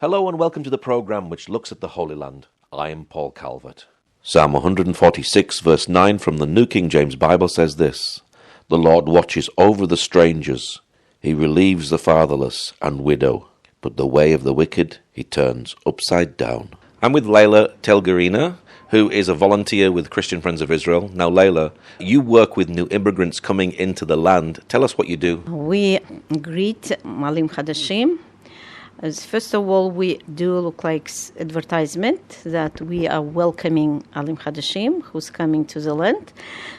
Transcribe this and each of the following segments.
Hello and welcome to the program which looks at the Holy Land. I am Paul Calvert. Psalm 146 verse 9 from the New King James Bible says this: "The Lord watches over the strangers. He relieves the fatherless and widow, but the way of the wicked he turns upside down." I'm with Laila Telgarina, who is a volunteer with Christian Friends of Israel. Now, Laila, you work with new immigrants coming into the land. Tell us what you do. We greet Alim Hadashim. First of all, we do look like advertisement that we are welcoming Alim Hadashim who's coming to the land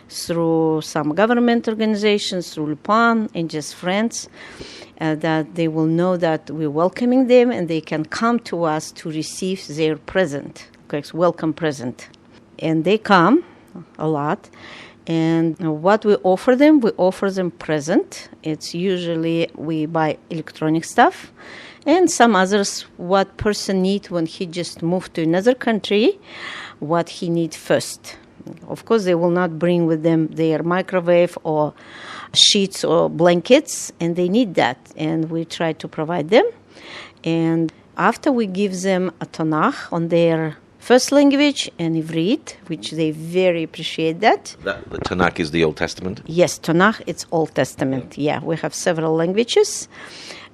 through some government organizations, through Lipan and just friends, that they will know that we're welcoming them and they can come to us to receive their present, like welcome present. And they come a lot. And what we offer them present. It's usually we buy electronic stuff. And some others, what person need when he just moved to another country, what he need first. Of course, they will not bring with them their microwave or sheets or blankets, and they need that. And we try to provide them. And after we give them a Tanakh on their first language and Ivrit, which they very appreciate that. The Tanakh is the Old Testament? Yes, Tanakh, it's Old Testament. Yeah, we have several languages.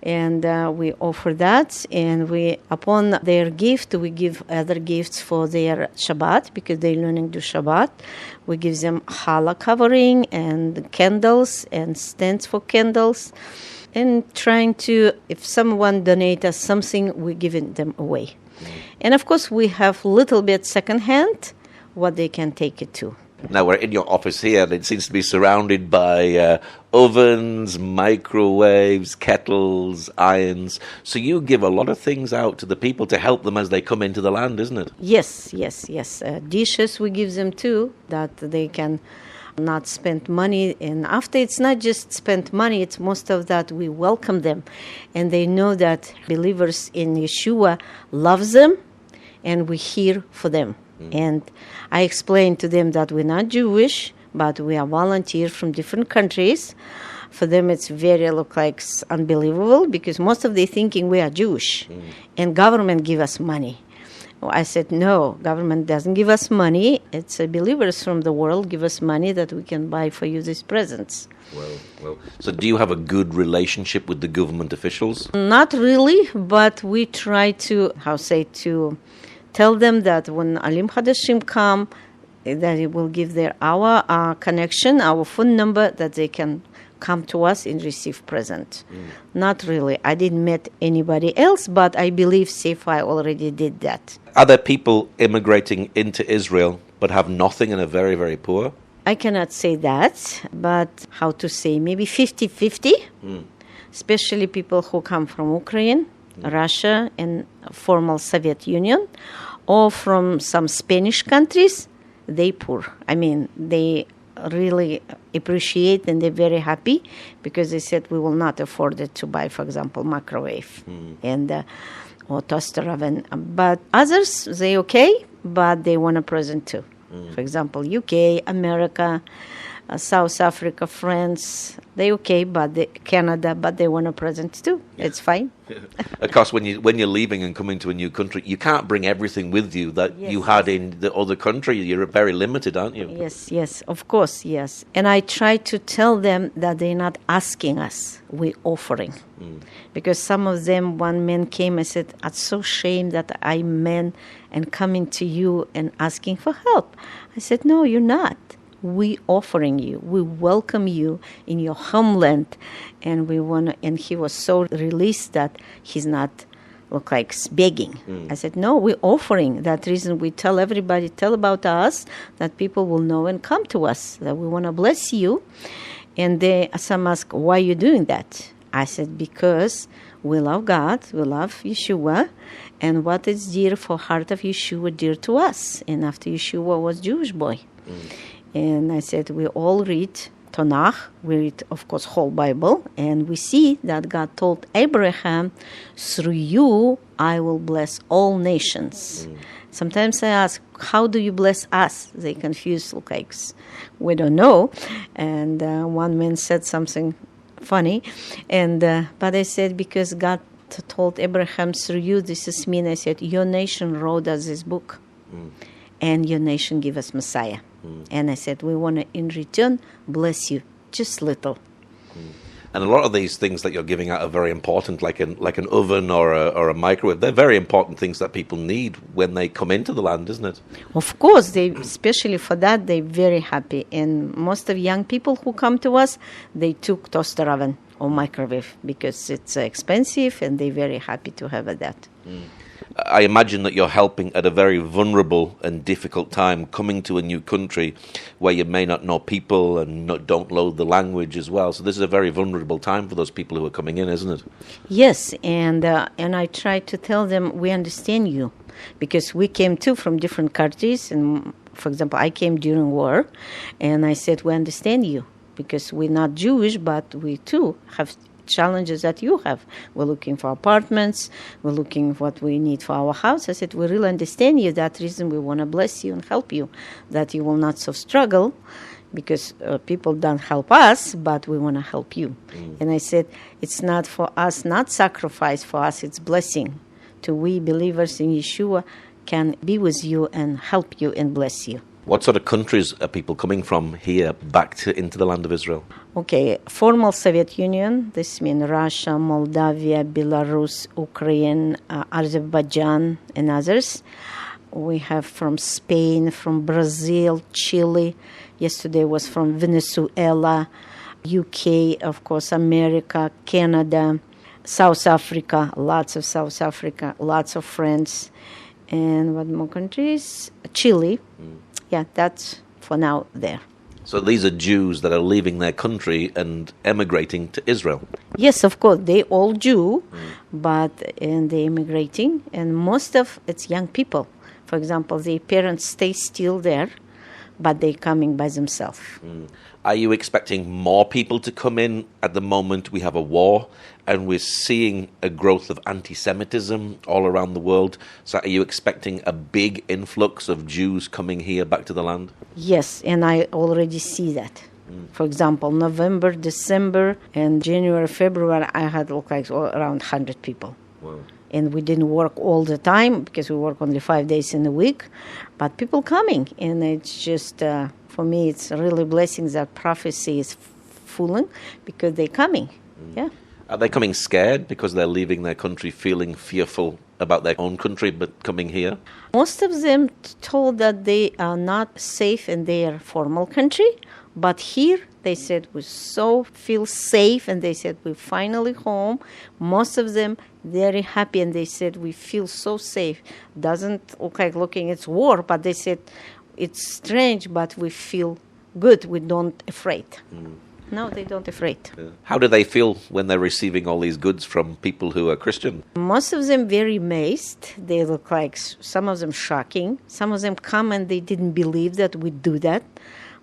And we offer that, and we, upon their gift, we give other gifts for their Shabbat, because they're learning to Shabbat. We give them challah covering and candles and stands for candles, and trying to, if someone donates us something, we give it them away. And of course, we have a little bit secondhand, what they can take it to. Now, we're in your office here, and it seems to be surrounded by ovens, microwaves, kettles, irons. So you give a lot of things out to the people to help them as they come into the land, isn't it? Yes. Dishes we give them too, that they can not spend money. And after, it's not just spend money, it's most of that we welcome them. And they know that believers in Yeshua loves them, and we're here for them. And I explained to them that we're not Jewish, but we are volunteers from different countries. For them, it's very unbelievable, because most of them thinking we are Jewish, and government give us money. I said, no, government doesn't give us money. It's believers from the world give us money that we can buy for you these presents. Well. So do you have a good relationship with the government officials? Not really, but we try to, to tell them that when Alim Hadashim come, that it will give our connection, our phone number, that they can come to us and receive present. Not really. I didn't meet anybody else, but I believe CFI already did that. Are there people immigrating into Israel but have nothing and are very, very poor? I cannot say that, but maybe 50-50, especially people who come from Ukraine, Russia, and former Soviet Union, or from some Spanish countries. They poor. I mean, they really appreciate, and they're very happy, because they said we will not afford it to buy, for example, microwave and or toaster oven. But others, they okay, but they want a present too. For example, UK, America, South Africa, France, they okay, but Canada, but they want a present too. It's fine. Of course, when you're leaving and coming to a new country, you can't bring everything with you that you had in the other country. You're very limited, aren't you? Yes, of course, yes. And I try to tell them that they're not asking us, we're offering. Because some of them, one man came and said, I'm so ashamed that I'm man and coming to you and asking for help. I said, no, you're not. We offering you. We welcome you in your homeland, and we want. And he was so released that he's not begging. I said, no, we're offering. That reason we tell everybody, tell about us, that people will know and come to us. That we want to bless you. And some ask, why are you doing that? I said, because we love God, we love Yeshua, and what is dear for heart of Yeshua, dear to us. And after Yeshua was Jewish boy. And I said, we all read Tanakh, we read, of course, whole Bible, and we see that God told Abraham, through you, I will bless all nations. Sometimes I ask, how do you bless us? They confuse, we don't know. And one man said something funny, and but I said, because God told Abraham, through you, this is me. And I said, your nation wrote us this book. And your nation give us Messiah. And I said, we want to, in return, bless you just little. And a lot of these things that you're giving out are very important, like an oven or a microwave. They're very important things that people need when they come into the land, isn't it? Of course, they, especially for that, they're very happy. And most of young people who come to us, they took toaster oven or microwave because it's expensive, and they're very happy to have that. I imagine that you're helping at a very vulnerable and difficult time, coming to a new country where you may not know people and don't know the language as well. So this is a very vulnerable time for those people who are coming in, isn't it? Yes, and I try to tell them, we understand you, because we came too from different countries. And for example, I came during war, and I said, we understand you, because we're not Jewish, but we too have challenges that you have. We're looking for apartments. We're looking for what we need for our house. I said, we really understand you. That reason we want to bless you and help you, that you will not so struggle, because people don't help us, but we want to help you. And I said, it's not for us, not sacrifice for us, it's blessing. To we believers in Yeshua can be with you and help you and bless you. What sort of countries are people coming from here back into the land of Israel? Okay, formal Soviet Union, this means Russia, Moldavia, Belarus, Ukraine, Azerbaijan, and others. We have from Spain, from Brazil, Chile. Yesterday was from Venezuela, UK, of course, America, Canada, South Africa, lots of South Africa, lots of France. And what more countries? Chile. Yeah, that's for now there. So these are Jews that are leaving their country and emigrating to Israel? Yes, of course. They all Jew, but they're immigrating. And most of it's young people. For example, their parents stay still there, but they're coming by themselves. Are you expecting more people to come in? At the moment, we have a war, and we're seeing a growth of anti-Semitism all around the world. So are you expecting a big influx of Jews coming here back to the land? Yes, and I already see that. For example, November, December, and January, February, I had like around 100 people. Wow. And we didn't work all the time because we work only 5 days in a week. But people coming, and it's just, for me, it's really blessing that prophecy is fooling because they're coming. Yeah. Are they coming scared because they're leaving their country feeling fearful about their own country but coming here? Most of them told that they are not safe in their formal country, but here they said we so feel safe, and they said we're finally home. Most of them very happy, and they said we feel so safe. Doesn't look like looking it's war, but they said it's strange, but we feel good. We don't afraid. No, they don't afraid. Yeah. How do they feel when they're receiving all these goods from people who are Christian? Most of them very amazed. They look like, some of them shocking. Some of them come and they didn't believe that we do that.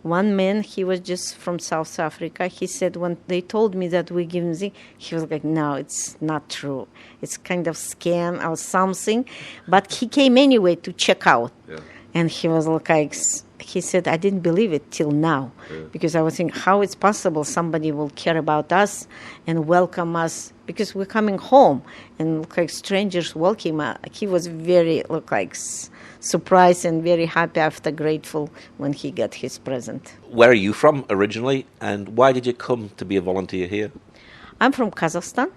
One man, he was just from South Africa. He said when they told me that we give him, he was like, no, it's not true. It's kind of scam or something. But he came anyway to check out. Yeah. And he was like, he said, I didn't believe it till now. Yeah. Because I was thinking, how it's possible somebody will care about us and welcome us because we're coming home. And look like strangers welcome us. He was very, look like, surprised and very happy after grateful when he got his present. Where are you from originally, and why did you come to be a volunteer here? I'm from Kazakhstan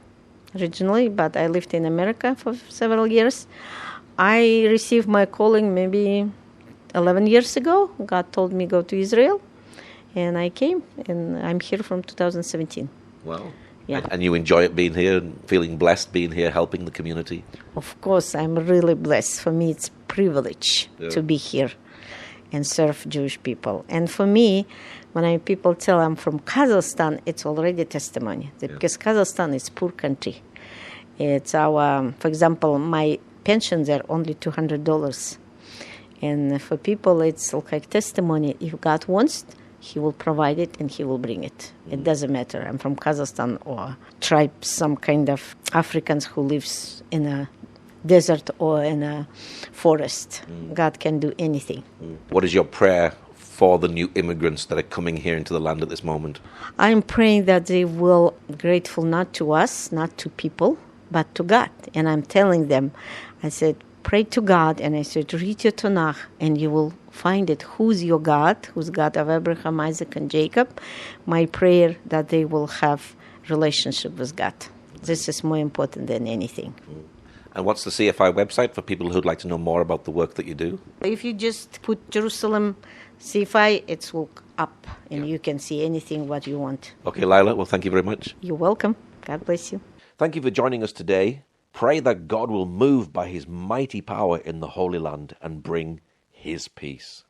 originally, but I lived in America for several years. I received my calling maybe 11 years ago. God told me go to Israel, and I came, and I'm here from 2017. Wow. Yeah. And you enjoy it being here and feeling blessed being here, helping the community? Of course, I'm really blessed. For me, it's privilege to be here and serve Jewish people. And for me, when people tell I'm from Kazakhstan, it's already testimony. Because Kazakhstan is poor country. It's our, for example, my pensions are only $200. And for people, it's like testimony. If God wants, He will provide it and He will bring it. It doesn't matter. I'm from Kazakhstan or tribe, some kind of Africans who lives in a desert or in a forest. God can do anything. What is your prayer for the new immigrants that are coming here into the land at this moment? I'm praying that they will be grateful not to us, not to people, but to God. And I'm telling them, I said, pray to God, and I said, read your Tanakh, and you will find it. Who's your God? Who's God of Abraham, Isaac, and Jacob? My prayer that they will have relationship with God. This is more important than anything. And what's the CFI website for people who'd like to know more about the work that you do? If you just put Jerusalem CFI, it's will up, and you can see anything what you want. Okay, Laila, well, thank you very much. You're welcome. God bless you. Thank you for joining us today. Pray that God will move by his mighty power in the Holy Land and bring his peace.